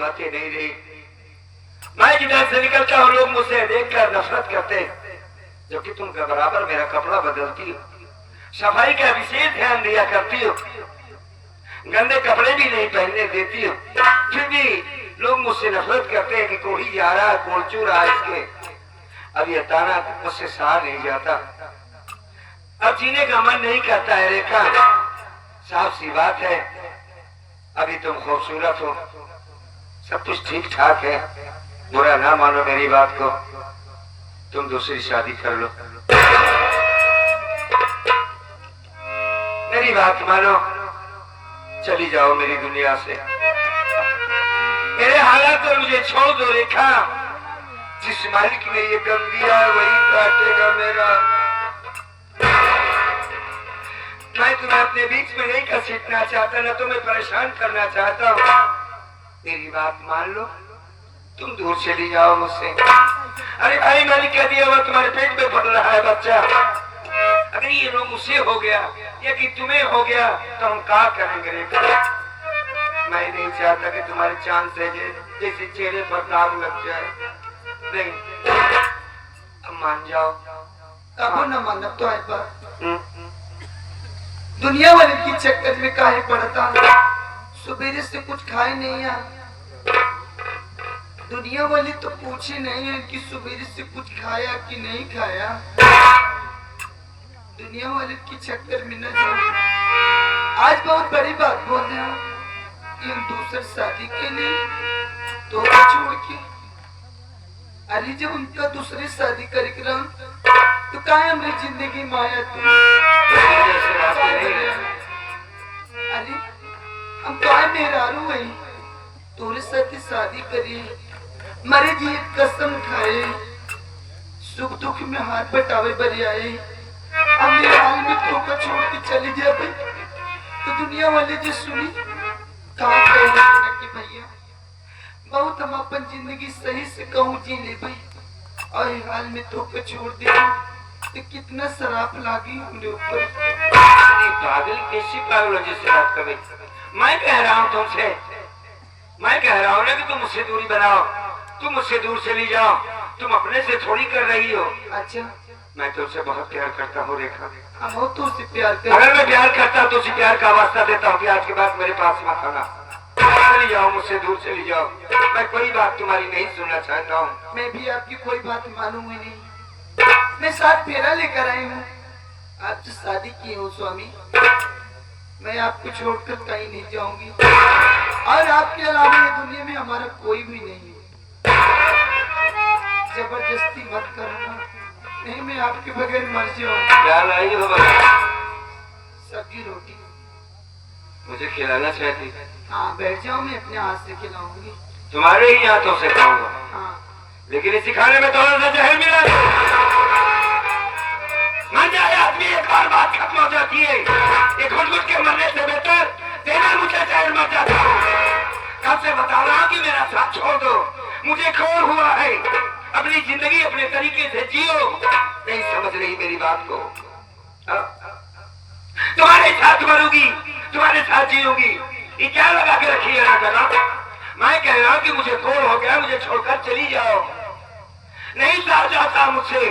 बातें नहीं रही। मैं जिधर से निकलता हूँ लोग मुझसे देखकर नफरत करते, जबकि तुम बराबर मेरा कपड़ा बदलती हो, सफाई का विशेष ध्यान दिया करती हो, गंदे कपड़े भी नहीं पहनने देती हो, फिर भी लोग मुझसे नफरत करते हैं कि कोई जा रहा है, कोलचू रहा है इसके। अब ये ताना मुझसे सहा नहीं जाता, अब जीने का मन नहीं करता है। रेखा, साफ सी बात है, अभी तुम खूबसूरत हो, सब कुछ ठीक ठाक है, बुरा ना मानो मेरी बात को, तुम दूसरी शादी कर लो। मेरी बात मानो, चली जाओ मेरी दुनिया से, मेरे हालात और मुझे छोड़ दो। रेखा, जिस मालिक ने ये गम दिया है वही काटेगा मेरा। मैं तुम्हें अपने बीच में नहीं घसीटना चाहता, न तुम्हें परेशान करना चाहता हूँ। मेरी बात मान लो, तुम दूर चली जाओ मुझसे। अरे भाई, मैंने कह दिया वो तुम्हारे पेट में बढ़ रहा है बच्चा, अगर ये रोग मुझसे हो गया या कि तुम्हें हो गया तो हम क्या करेंगे? रेखा, मैं नहीं चाहता कि तुम्हारे चांद से जैसे चेहरे पर दाग लग जाए। नहीं, अब मान जाओ। अब न मानना तो है बात, दुनिया वाले की चक्कर में काहे पड़ता, सुबह से कुछ खाए नहीं है। दुनिया वाले तो पूछे नहीं है कि सुबह से कुछ खाया कि नहीं खाया। दुनिया वाले की चक्कर में न जाओ। आज बहुत बड़ी बात बोल रहे हो कि हम दूसरी शादी के लिए तो छोड़ के, अरे जब उनका दूसरी शादी करेगा तो क्या हमारी जिंदगी माया तुम। अरे हम काय मेहरारू है, तोरे साथ शादी करी, मरे जी कसम खाए, सुख दुख में हाथ बटावे बरी आए। अब मेरे हाल में धोखा छोड़ के चले जाए तो दुनिया वाले जो सुनी कहा कि भैया बहुत हम अपन जिंदगी सही से कहूँ जी ले भाई, और हाल में धोखा छोड़ दे तो कितना शराब लागी हमने ऊपर। पागल, कैसी पागल जैसे बात कर रही? मैं कह रहा हूँ तुमसे, मैं कह रहा हूँ ना कि तुम मुझसे दूरी बनाओ, तुम मुझसे दूर चली जाओ, तुम अपने से थोड़ी कर रही हो। अच्छा, मैं तुमसे बहुत प्यार करता हूँ रेखा। हम तो उससे प्यार कर, अगर मैं प्यार करता तो उसी प्यार का वास्ता देता हूँ कि आज के बाद मेरे पास मत आना। चली जाओ, मुझसे दूर चली जाओ, मैं कोई बात तुम्हारी नहीं सुनना चाहता हूँ। मैं भी आपकी कोई बात मानूंगी नहीं। मैं साथ फेरा लेकर आई हूँ, आपसे शादी की हूँ स्वामी, मैं आपको छोड़कर कहीं नहीं जाऊंगी, और आपके अलावा ये दुनिया में हमारा कोई भी नहीं है। जबरदस्ती मत करना, नहीं मैं आपके बगैर मर जाऊंगी। क्या लाई हो? सब्जी रोटी मुझे खिलाना चाहती? हाँ, बैठ जाओ, मैं अपने हाथ से खिलाऊंगी। तुम्हारे ही हाथों से खाऊंगा। हाँ, लेकिन इस खाने में थोड़ा सा जहर मिला। मर जाए आदमी, एक बार बात खत्म हो जाती है, ये घुट-घुट के मरने से बेहतर तेरा मुझे जहर मर जाता। कब से बता रहा हूँ कि मेरा साथ छोड़ दो, मुझे खोर हुआ है, अपनी जिंदगी अपने तरीके से जियो। नहीं समझ रही मेरी बात को? तुम्हारे साथ मरूंगी, तुम्हारे साथ जीऊंगी, ये क्या लगा के रखी है? मैं कह रहा हूँ कि मुझे खोर हो गया, मुझे छोड़कर चली जाओ। नहीं सह जाता मुझसे,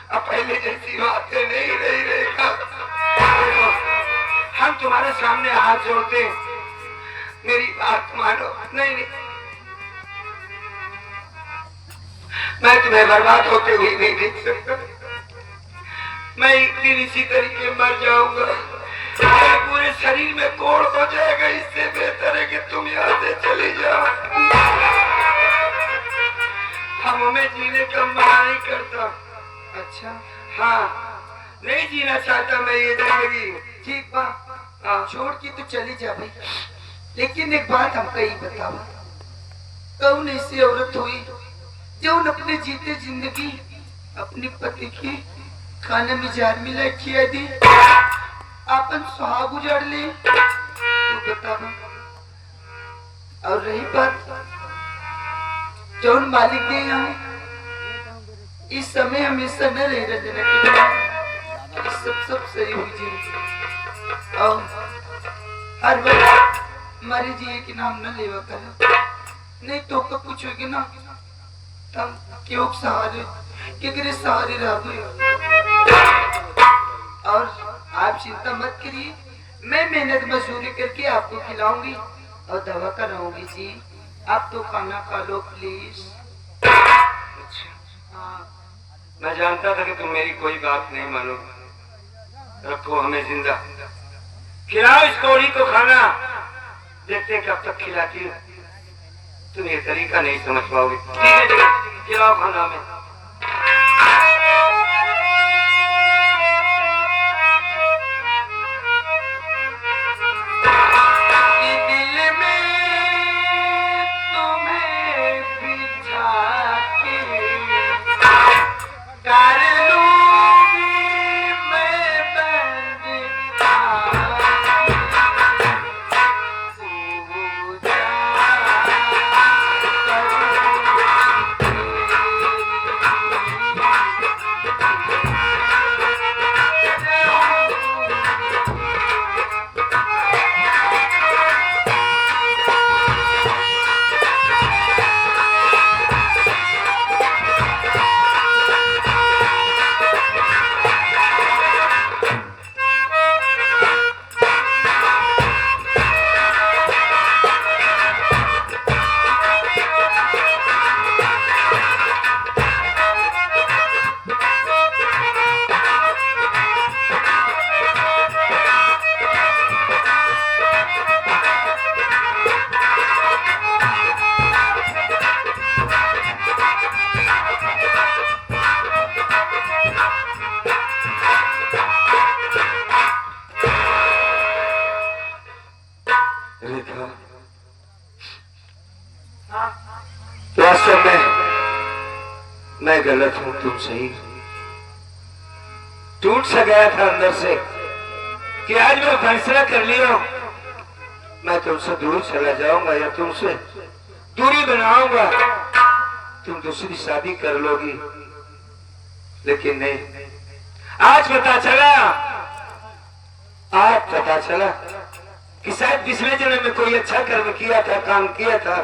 अब पहले जैसी बातें नहीं रही रेखा। हम तुम्हारे सामने हाथ जोड़ते, मेरी बात मानो। नहीं नहीं, मैं तुम्हें बर्बाद होते हुए नहीं देख सकता, मैं एक दिन इसी तरीके मर जाऊंगा, मेरे पूरे शरीर में कोड़ हो जाएगा। इससे बेहतर है कि तुम यहाँ से चली जाओ। हम हमें जीने का मना नहीं करता। अच्छा, हाँ, नहीं जीना चाहता मैं ये जिंदगी। ठीक बा, छोड़ के तो चली जा भाई, लेकिन एक बात हमको ही बताओ, कौन ऐसी औरत हुई जो अपने जीते जिंदगी अपने पति की खाने में जार मिला खिया दी, अपन सुहाग उजाड़ ले? तो बताओ। और रही बात जौन मालिक दे यहाँ इस समय हमेशा न रह रजना के सब सही हुई जी, और हर वक्त मारे जी के नाम न लेवा कर, नहीं तो कब पूछोगे ना तब क्यों सहारे केकरे सहारे रहोगे। और आप चिंता मत करिए, मैं मेहनत मजदूरी करके आपको खिलाऊंगी और दवा कराऊंगी जी। आप तो खाना खा लो प्लीज। हाँ। मैं जानता था कि तुम मेरी कोई बात नहीं मानोगे। रखो हमें जिंदा, खिलाओ इस कौड़ी को खाना, देखते हैं कब तक खिलाती हो। तुम ये तरीका नहीं समझ पाओगे। ठीक है ठीक है, खिलाओ खाना हमें। वास्तव में मैं गलत हूं, तुम सही। टूट सा गया था अंदर से कि आज मैं फैसला कर लिया, मैं तुमसे दूर चला जाऊंगा या तुमसे दूरी बनाऊंगा, तुम दूसरी शादी कर लोगी। लेकिन नहीं, आज पता चला कि शायद पिछले जन्म में कोई अच्छा कर्म किया था, काम किया था,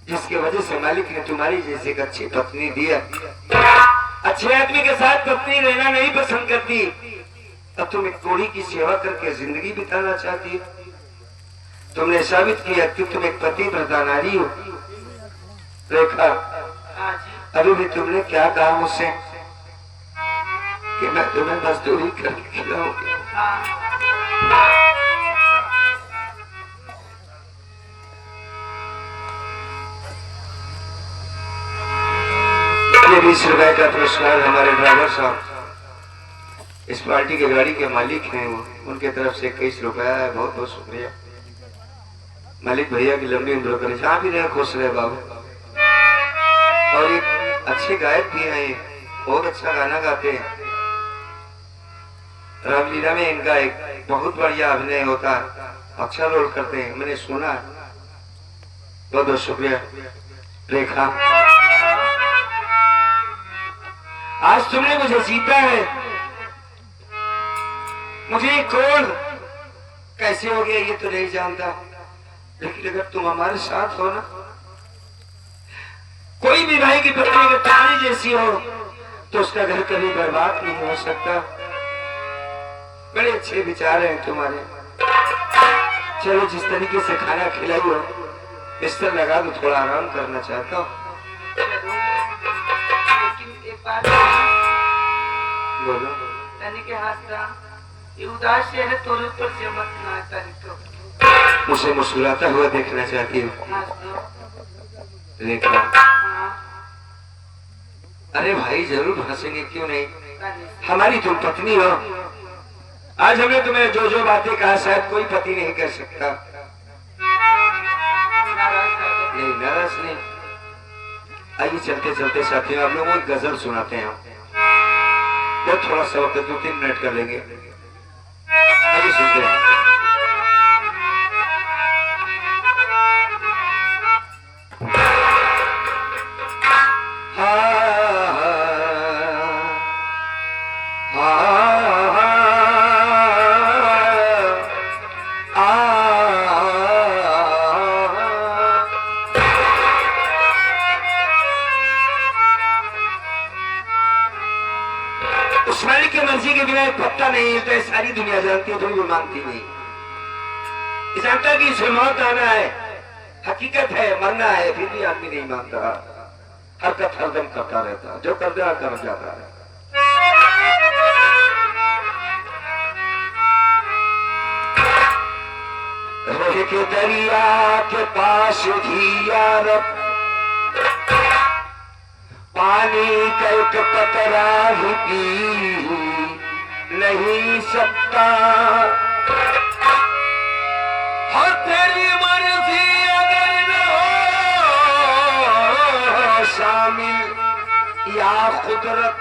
जिसकी वजह से मालिक ने तुम्हारी जैसी एक अच्छी पत्नी दिया। अच्छे आदमी के साथ पत्नी रहना नहीं पसंद करती, अब तुम एक कोढ़ी की सेवा करके जिंदगी बिताना चाहती हो। तुमने साबित किया कि तुम एक पतिव्रता नारी हो। रेखा, अभी भी तुमने क्या कहा मुझसे कि मैं तुम्हें मजदूरी करके खिलाऊंगी। ये 20 रुपए का पुरस्कार हमारे ड्राइवर साहब, इस पार्टी के गाड़ी के मालिक हैं, वो उनके तरफ से 21 रुपया है। बहुत बहुत शुक्रिया। मालिक भैया की लंबी उम्र करे, जहाँ भी रहे खुश रहे बाबू। और एक अच्छे गायक भी हैं, बहुत अच्छा गाना गाते हैं। रामलीला में इनका एक बहुत बढ़िया अभिनय होता है, अच्छा रोल करते हैं, मैंने सुना। बहुत बहुत शुक्रिया। रेखा, आज तुमने मुझे जीता है। मुझे कौन कैसे हो गया ये तो नहीं जानता, लेकिन अगर तुम हमारे साथ हो ना, कोई भी भाई की पत्नी अगर तुम्हारी जैसी हो तो उसका घर कभी बर्बाद नहीं हो सकता। बड़े अच्छे विचार हैं तुम्हारे। चलो, जिस तरीके से खाना खिलाई हो, बिस्तर लगा दो, थोड़ा आराम करना चाहता हूँ। बोलो। के हाथ ये उदास चेहरे तोरे ऊपर से मत ना तारीख मुझे मुस्कुराता हुआ देखना चाहती हूँ। रेखा, अरे भाई जरूर हंसेंगे, क्यों नहीं। हमारी तुम पत्नी हो। आज हमने तुम्हें जो जो बातें कहा शायद कोई पति नहीं कर सकता। नहीं, नाराज नहीं। आइए चलते चलते साथियों आप लोगों को गजल सुनाते हैं। बहुत थोड़ा सा वक्त, 2-3 मिनट कर लेंगे। आइए सुनते हैं। आ उस मालिक की मर्जी के बिना एक पत्ता नहीं हिलता है। सारी दुनिया जानती है, तो भी मानती नहीं। जानता कि इसे मौत आना है, हकीकत है, मरना है, फिर भी आदमी नहीं मानता। हरकत हरदम करता रहता, जो कर दिया कर जाता है। रह के दरिया के पास भी यारब पानी का एक कतरा ही पी नहीं सकता। और तेरी मर्जी अगर न हो शामिल या कुदरत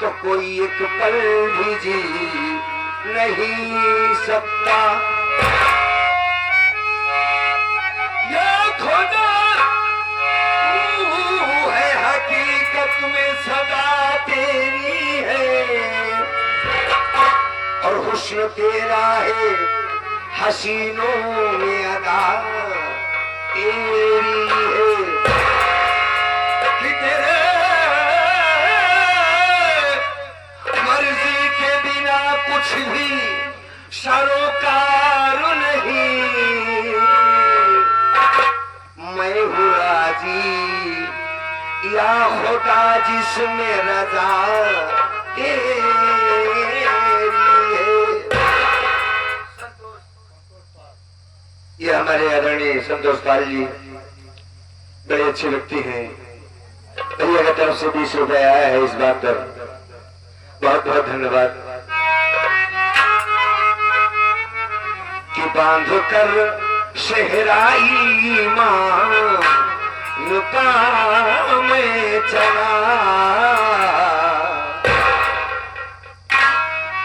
तो कोई एक पल भी जी नहीं सकता। या खुदा तू है, हकीकत में सदा तेरी है, और हुस्न तेरा है, हसीनों में अदा तेरी है। कि तेरे मर्जी के बिना कुछ भी सरोकार नहीं। मैं हूँ राजी या खुदा जिसमें रजा तेरी है। ये हमारे आदरणीय संतोष पाल जी बड़े अच्छे व्यक्ति हैं। भैया की तरफ से 20 रुपए आया है, इस बात पर बहुत बहुत धन्यवाद। कि बांध कर शहराई मां नुका में चला,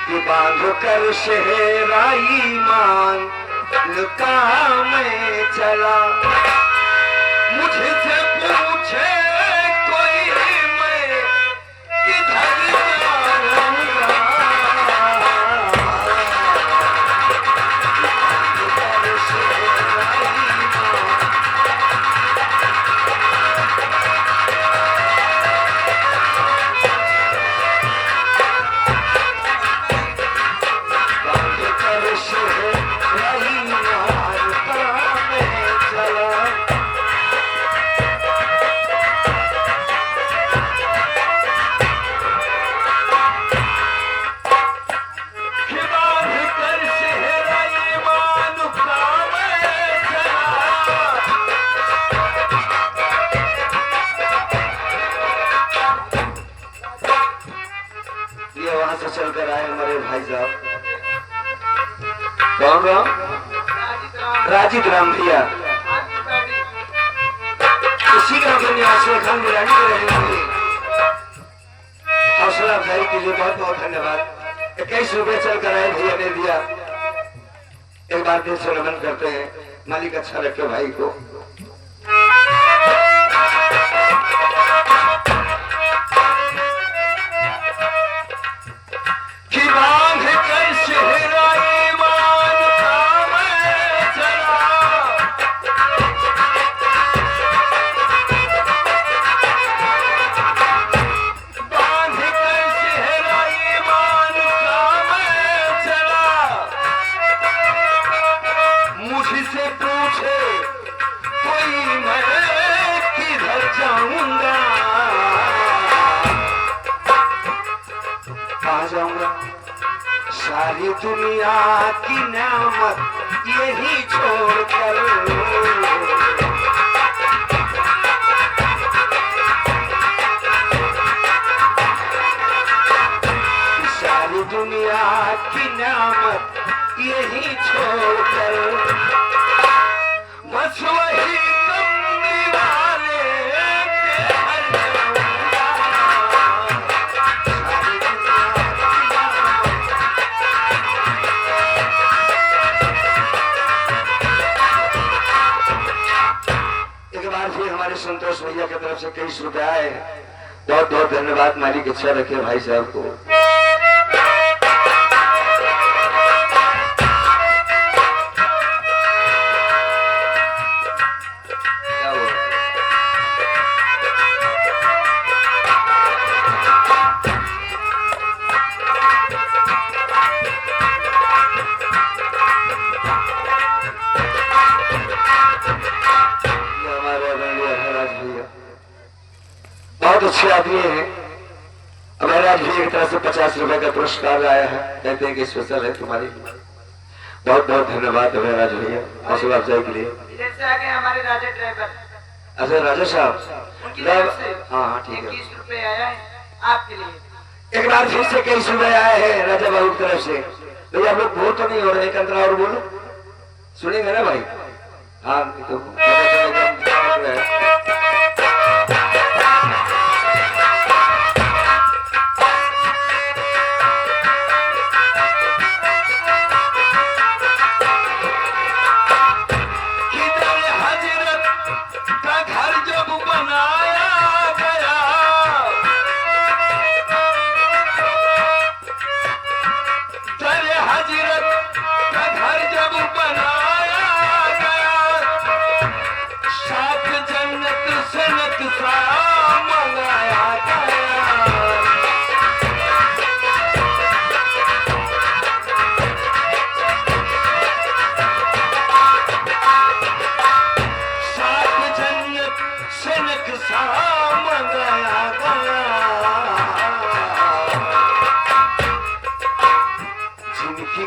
कि बांध कर शहराई मां लुका में चला। मुझसे पूछे कोई मैं किधर जाऊंगा, चलकर आए हमारे भाई साहब। कौन राम? राजीव राम भैया। इसी ग्राम के निवासी खान गिरानी में रहेंगे। हौसला अफजाई के लिए बहुत बहुत धन्यवाद। 21 रुपए चलकर आए भैया ने दिया। एक बार दिल से नमन करते हैं। मालिक अच्छा रखे भाई को। सारी दुनिया की नेमत यही छोड़कर, सारी दुनिया की नेमत यही छोड़कर, बस वही कमली वाले के घर जाऊंगा। सारी हमारे संतोष भैया की तरफ से 23 रुपए आए। बहुत बहुत धन्यवाद। मालिक अच्छा रखे भाई साहब को। से 50 रुपए का पुरस्कार आया है, कहते हैं कि स्पेशल है तुम्हारी। बहुत बहुत धन्यवाद राज भैया हौसला अफजाई के लिए। जैसे आगे हमारे राजा ड्राइवर, अच्छा राजा साहब, उनकी तरफ से हाँ ठीक है, 21 रुपए आया है आपके लिए। एक बार फिर से कई रुपए आए हैं राजा बाबू की तरफ से। भैया आप लोग बोल तो नहीं हो रहे, एक अंतरा और बोलो, सुनेंगे ना भाई? हाँ तो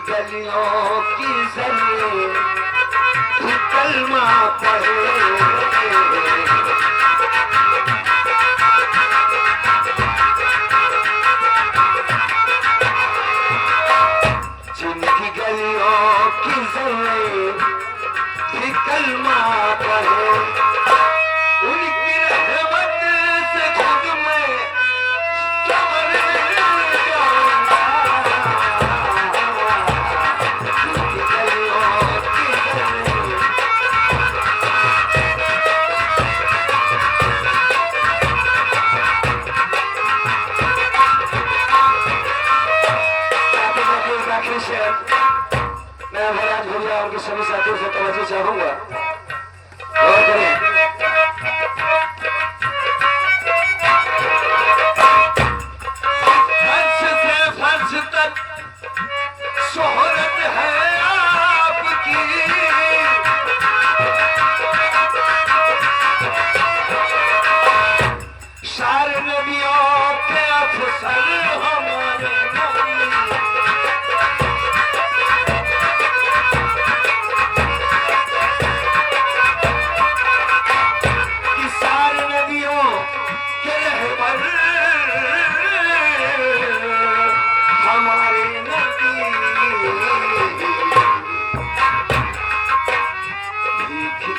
गलियों की जमीन कलमा पढ़े, जिनकी गलियों की जमीन कलमा पढ़े, उनकी रहमत से खुद में मैं महाराज भैया उनके सभी साथियों से तवज्जो चाहूंगा। फर्श से फर्श तक शोहरत है आपकी, सारे नबियों के अफसर हमारे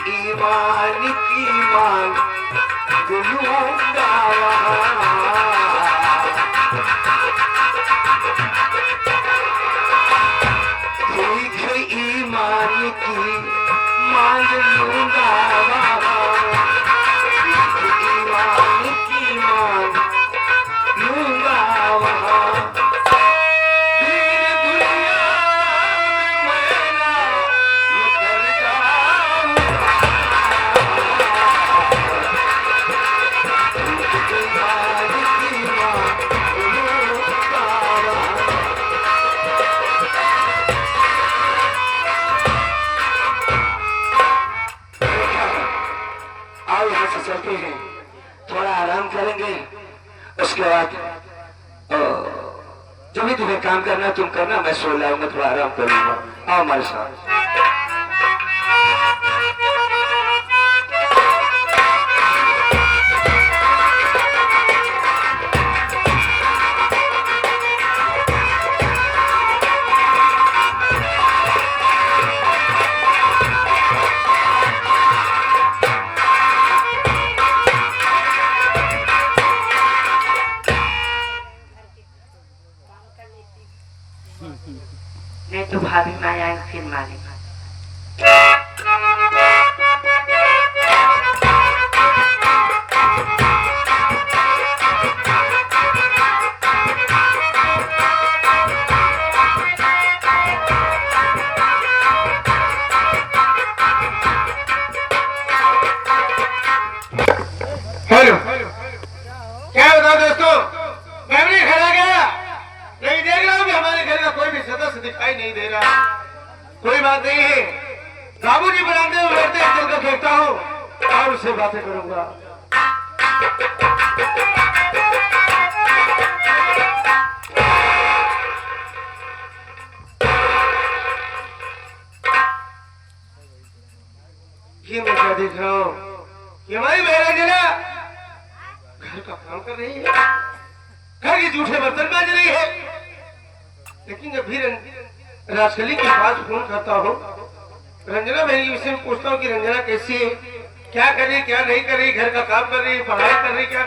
ईमान की मान लूंगा भीख ईमान की मान लूंगा, ईमान की मान लूंगा वहाँ। चलते हैं, थोड़ा आराम करेंगे, उसके बाद जो भी तुम्हें काम करना तुम करना, मैं सो लाऊंगा, थोड़ा आराम करूंगा। आओ हमारे साथ। नहीं तो भाभी माया फिर मारेगा। हेलो, क्या बताओ दोस्तों, मैं भी खड़ा गया, नहीं देख रहा हूँ कि हमारे घर का कोई भी सदस्य दिखाई नहीं दे रहा। कोई बात नहीं है, बाबूजी बरामदे में बैठते हैं, चल कर देखता हूँ और उससे बातें करूंगा। रहा हूँ कि हमारी बहन जना घर का काम कर रही है, घर के जूठे बर्तन मांज रही है। लेकिन जब भी राजकली के पास फोन करता हूँ, रंजना बहन के विषय में पूछता हूँ कि रंजना कैसी है, क्या कर रही, क्या नहीं कर रही, घर का काम कर रही, पढ़ाई कर रही क्या,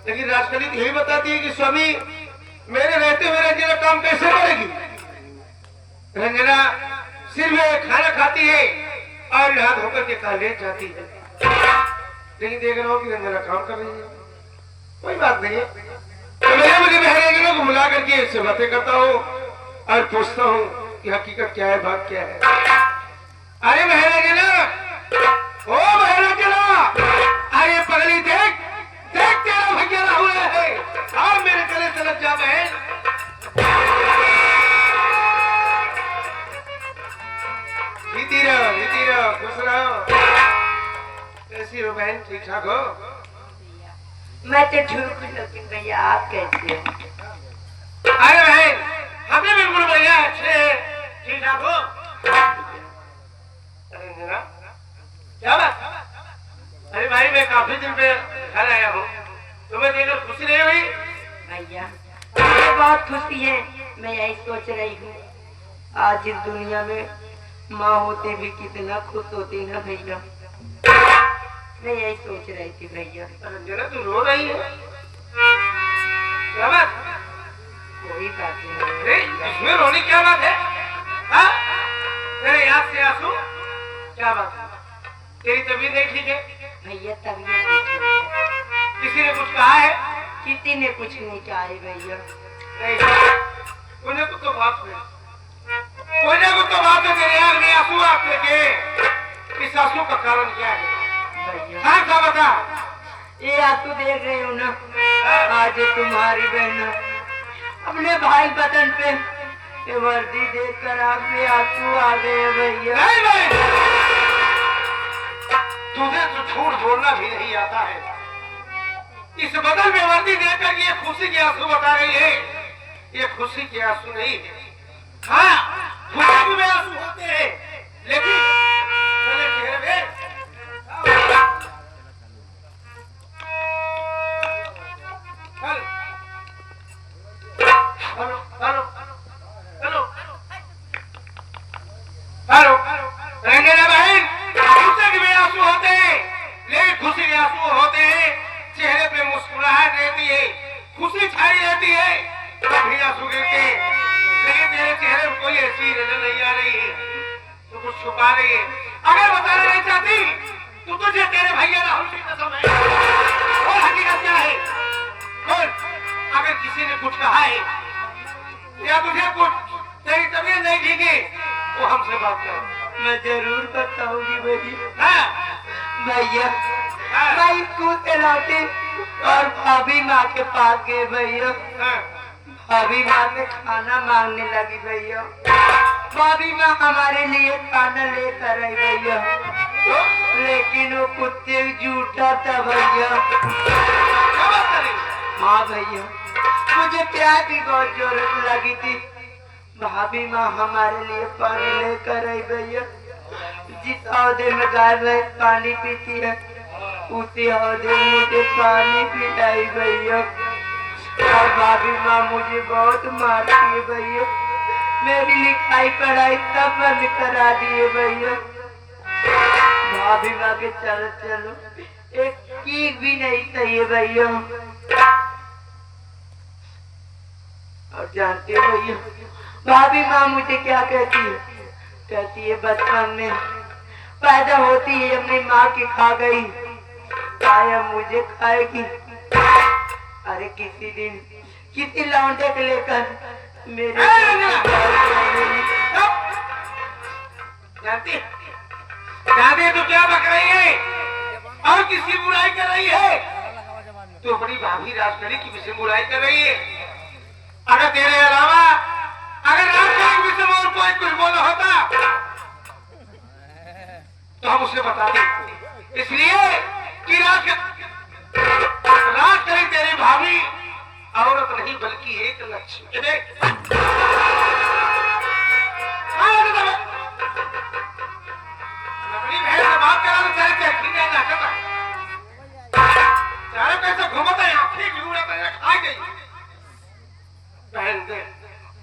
लेकिन राजकली तो यही बताती है कि स्वामी मेरे रहते हुए रंजना काम कैसे करेगी। रंजना सिर्फ खाना खाती है और हाथ होकर के कॉलेज जाती है, लेकिन देख रहा हूँ कि रंजना काम कर रही है। कोई बात नहीं है, तो मैं मुझे बहन रंजना को बुला करके इससे बातें करता हूँ और पूछता हूँ कि हकीकत क्या है, बात क्या है। अरे बहन रंजना, ओ बहन रंजना, अरे पगली देख देख तेरा भैया राहुल है, और मेरे गले से लग जा बहन। जीती रहो, खुश रहो। कैसी हो बहन, ठीक ठाक हो? मैं तो ठीक हूँ, लेकिन भैया आप कैसे हो? अरे बहन, हमें बिल्कुल बढ़िया, अच्छे, ठीक ठाक हो? अरे जरा, क्या बात? अरे भाई मैं काफी दिन पे घर आया हूँ, तुम्हें देखकर खुशी नहीं हुई? भैया मुझे बहुत खुशी है। मैं यही सोच रही हूँ, आज इस दुनिया में माँ होते भी कितना खुश होती है ना भैया। मैं यही सोच रही थी भैया। रंजना तू रो रही है, क्या बात? कोई बात नहीं। अरे इसमें रोने क्या बात है? हाँ? तेरे याद से आंसू? क्या बात है? तेरी तबीयत नहीं ठीक है? भैया तबीयत ठीक है। किसी ने कुछ कहा है? किसी ने कुछ नहीं कहा है भैया। नहीं, उन्हें कुछ तो बात है, उन्हें कुछ तो बात है। तेरे आँख में आंसू आते के, इस आंसू का कारण क्या है? भैया हाँ क्या बता? ये आंसू देख रहे हो ना, आज तुम्हारी बहन अपने भाई बदन पे ये वर्दी देखकर आँख में आंसू आ गए भैया। नहीं नहीं, तुझे तो झूठ बोलना भी नहीं आता है। इस बदल में वर्दी देखकर ये खुशी के आंसू बता रही है, ये खुशी के आंसू नहीं है। हाँ, खुशी में आंसू होते हैं, लेकिन चले चेहरे पे hello hello hello hello Ranjana बहन, खुशी के आंसू होते हैं, लेकिन खुशी के आंसू होते हैं, चेहरे पे मुस्कुराहट रहती है, खुशी छाई रहती है, कभी आंसू गिरते हैं, लेकिन तेरे चेहरे में कोई ऐसी नजर नहीं आ रही है, तू कुछ छुपा रही है। अगर बताना नहीं चाहती तो तुझे तेरे भैया राहुल की कसम है। और हकीकत क्या है? और अगर किसी ने कुछ कहा है या तुझे कुछ तेरी तबीयत नहीं ठीक है, वो हमसे बात कर। मैं जरूर बताऊंगी भैया। हाँ भैया हाँ। मैं स्कूल से लौटी और भाभी माँ के पास गए भैया। हाँ। भाभी माँ से खाना मांगने लगी भैया। भाभी माँ हमारे लिए खाना लेकर आई भैया, लेकिन वो कुत्ते झूठा था भैया। क्या बात कर रही है? हाँ भैया, मुझे प्यार की बहुत जरूरत लगी थी। भाभी माँ हमारे लिए पानी लेकर आई भैया। जिस औदे में गाय भैंस पानी पीती है, उसी औदे में मुझे पानी पिलाई भैया। और भाभी माँ मुझे बहुत मारती है भैया। मेरी लिखाई पढ़ाई सब बंद करा दिए भैया। भाभी माँ के चलो चलो एक चीज भी नहीं चाहिए भैया। और जानते हो भैया, भाभी माँ मुझे क्या कहती है? कहती है बचपन में पैदा होती है अपनी माँ की खा गई, आया मुझे खाएगी। अरे किसी दिन किसी लौंडे को लेकर मेरे जानती तो क्या बक रही है और किसकी बुराई कर रही है? तो अपनी भाभी राजकली की विषय बुराई कर रही है। अगर तेरे अलावा अगर राजकली के विषय में और कोई कुछ बोला होता तो हम उसे बताते, इसलिए कि राजकली तेरी भाभी औरत नहीं बल्कि एक लक्ष्मी। अपनी बहन से बात कराना चाहते हैं, ठीक है?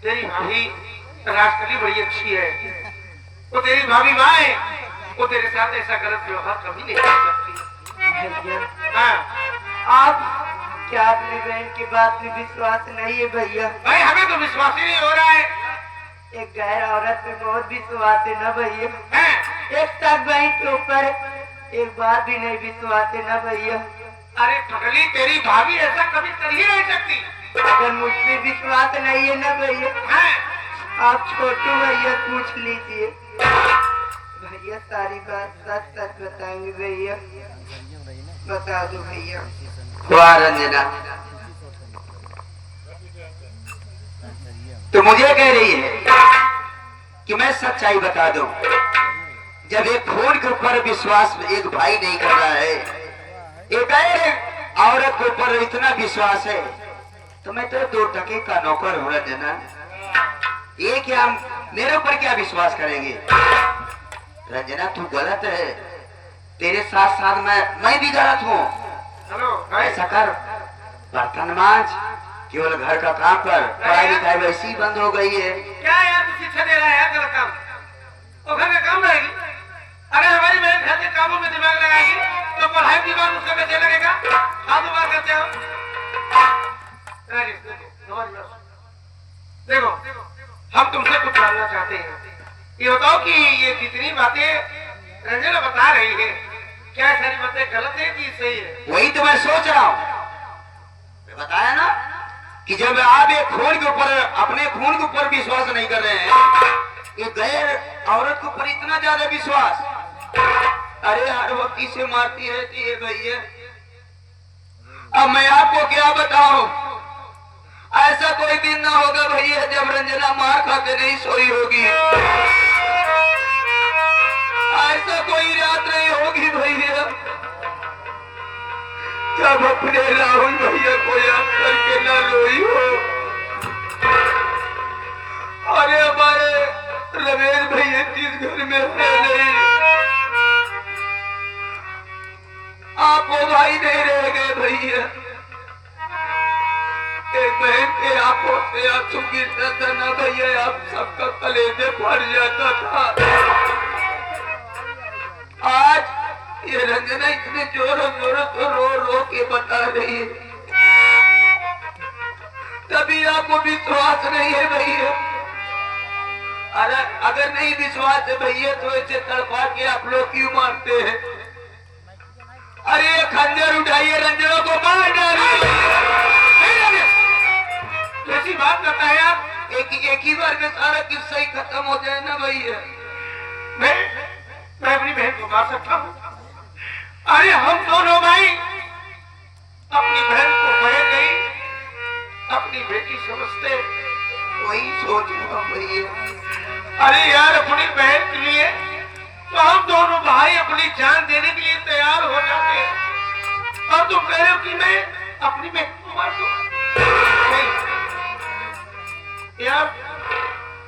तेरी भाभी राष्ट्रली बड़ी अच्छी है, वो तेरी भाभी माँ है, वो तेरे साथ ऐसा गलत व्यवहार कभी नहीं कर सकती। भैया हाँ आप क्या अपनी बहन की बात में विश्वास नहीं है भैया? भाई हमें तो विश्वास ही नहीं हो रहा है। एक गैर औरत पे बहुत विश्वास है ना भैया? हैं? एक तक बहन के ऊपर एक बात भी नहीं विश्वास है ना भैया? अरे पगली, तेरी भाभी ऐसा कभी कर ही नहीं सकती। अगर मुझ पे विश्वास नहीं है ना भैया, हैं? आप छोटू भैया पूछ लीजिए, भैया सारी बात सच सच बताएंगे भैया, बता दो भैया। वाह रंजना, तो मुझे कह रही है कि मैं सच्चाई बता दूं। जब एक खून के ऊपर विश्वास एक भाई नहीं कर रहा है, एक औरत के ऊपर इतना विश्वास है, तो मैं तो 2 टके का नौकर हूं रंजना। ये क्या मेरे ऊपर क्या विश्वास करेंगे? रंजना तू गलत है, तेरे साथ साथ मैं भी गलत हूँ। हेलो ऐसा कर, बर्तन मांज, केवल घर का काम कर, पढ़ाई लिखाई वैसी ही बंद हो गई है। क्या यार तू शिक्षा दे रहा है? गलत काम तो घर का काम रहेगी। अगर हमारी बहन घर के कामों में दिमाग लगाएगी तो पढ़ाई की बात उसका कैसे लगेगा? आप तो बात करते हो। देखो हम तुमसे कुछ जानना चाहते हैं। ये बताओ कि ये जितनी बातें रंजना बता रही है, क्या सारी बातें गलत है कि सही है? वही तो मैं सोच रहा हूँ। मैं बताया ना कि जब आप एक खून के ऊपर, अपने खून के ऊपर विश्वास नहीं कर रहे हैं, ये गैर औरत के ऊपर इतना ज्यादा विश्वास। अरे हर वक्त इसे मारती रहती है भैया। अब मैं आपको क्या बताऊं, ऐसा कोई दिन ना होगा भैया जब रंजना मार खा के नहीं सोई होगी, ऐसा कोई रात नहीं होगी भैया जब अपने राहुल भैया को याद करके न रोई हो। अरे हमारे रमेश भैया जिस घर में है नहीं, आप वो भाई नहीं रह गए भैया। एक बहन के आंखों से आंसू गिरता था ना भैया, आप सबका कलेजे फट जाता था। आज ये रंजना इतने जोरों जोरों से रो रो के बता रही है, तभी आपको विश्वास नहीं है भैया। अरे अगर नहीं विश्वास है भैया तो इसे तड़पा के आप लोग क्यों मारते हैं? अरे ये खंजर उठाइए, रंजना को मार डालिए। कैसी बात करता है आप? एक ही बार में सारा किस्सा ही खत्म हो जाए ना भैया। मैं अपनी बहन को मार सकता हूँ? अरे हम दोनों भाई अपनी बहन को बहन नहीं, अपनी बेटी समझते। वही सोच रहा हूँ भैया। अरे यार अपनी बहन के लिए तो हम दोनों भाई अपनी जान देने के लिए तैयार हो जाते हैं, और तुम कह रहे हो कि मैं अपनी बहन को मार दूं? नहीं यार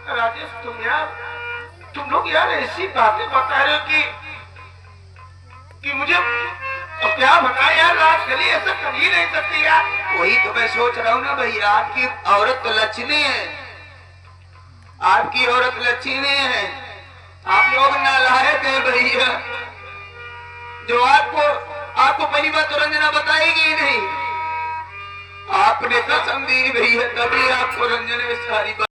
राजेश, तुम लोग यार ऐसी बातें बता रहे हो कि मुझे तो क्या बताए यार, राजकली ऐसा कर ही नहीं सकती यार। वही तो मैं सोच रहा हूँ ना भैया, आपकी औरत तो लक्ष्मी है, आपकी औरत लक्ष्मी है, आप लोग नालायक हैं भैया। जो आपको पहली बात तो रंजना बताएगी ही नहीं, आपने कसम दी भैया, तभी आपको रंजना सारी बात